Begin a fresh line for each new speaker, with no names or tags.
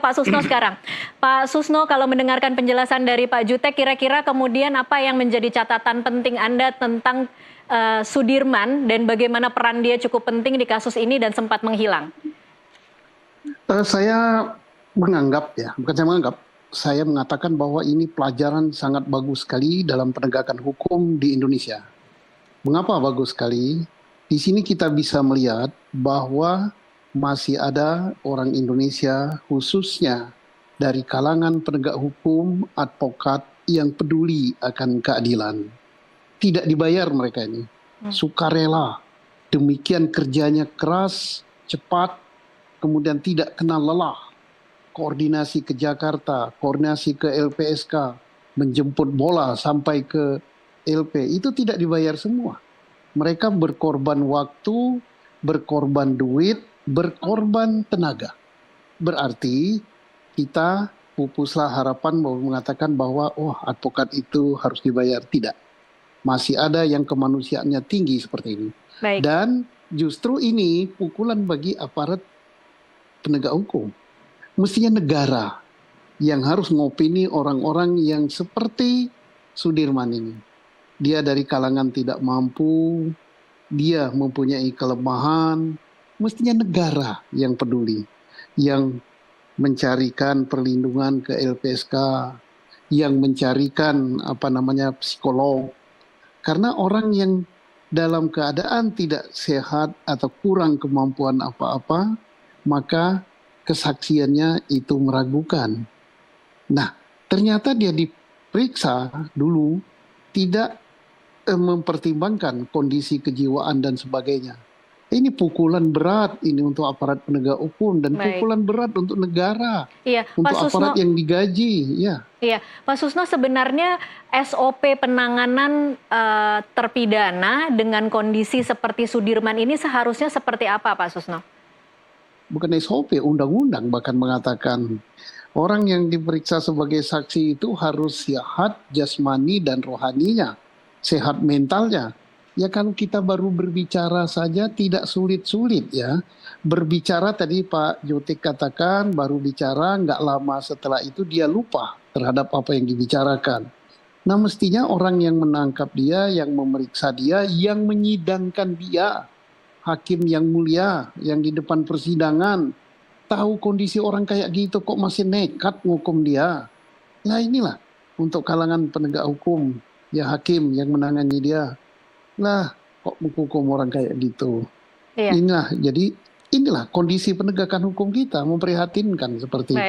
Pak Susno sekarang. Pak Susno, kalau mendengarkan penjelasan dari Pak Jutek, kira-kira kemudian apa yang menjadi catatan penting Anda tentang Sudirman dan bagaimana peran dia cukup penting di kasus ini dan sempat menghilang?
Saya menganggap ya, bukan saya menganggap, saya mengatakan bahwa ini pelajaran sangat bagus sekali dalam penegakan hukum di Indonesia. Mengapa bagus sekali? Di sini kita bisa melihat bahwa masih ada orang Indonesia, khususnya dari kalangan penegak hukum, advokat yang peduli akan keadilan. Tidak dibayar mereka ini, sukarela. Demikian kerjanya keras, cepat, kemudian tidak kenal lelah. Koordinasi ke Jakarta, koordinasi ke LPSK, menjemput bola sampai ke LP, itu tidak dibayar semua. Mereka berkorban waktu, berkorban duit, berkorban tenaga. Berarti kita pupuslah harapan bahwa mengatakan bahwa advokat itu harus dibayar. Tidak. Masih ada yang kemanusiaannya tinggi seperti ini.
Baik.
Dan justru ini pukulan bagi aparat penegak hukum. Mestinya negara yang harus ngopini orang-orang yang seperti Sudirman ini. Dia dari kalangan tidak mampu, dia mempunyai kelemahan, mestinya negara yang peduli, yang mencarikan perlindungan ke LPSK, yang mencarikan psikolog. Karena orang yang dalam keadaan tidak sehat atau kurang kemampuan apa-apa, maka kesaksiannya itu meragukan. Nah, ternyata dia diperiksa dulu tidak mempertimbangkan kondisi kejiwaan dan sebagainya. Ini pukulan berat ini untuk aparat penegak hukum dan pukulan berat untuk negara,
iya,
untuk
Pak
aparat
Susno,
yang digaji. Ya.
Iya, Pak Susno, sebenarnya SOP penanganan terpidana dengan kondisi seperti Sudirman ini seharusnya seperti apa, Pak Susno?
Bukan SOP, undang-undang bahkan mengatakan orang yang diperiksa sebagai saksi itu harus sehat jasmani dan rohaninya, sehat mentalnya. Ya kalau kita baru berbicara saja tidak sulit-sulit ya. Berbicara tadi Pak Jotik katakan baru bicara nggak lama setelah itu dia lupa terhadap apa yang dibicarakan. Nah mestinya orang yang menangkap dia, yang memeriksa dia, yang menyidangkan dia, hakim yang mulia yang di depan persidangan, tahu kondisi orang kayak gitu kok masih nekat ngukum dia. Nah inilah untuk kalangan penegak hukum, ya hakim yang menangani dia. Lah kok menghukum orang kayak gitu.
Iya.
Inilah kondisi penegakan hukum kita memprihatinkan seperti itu.
Baik.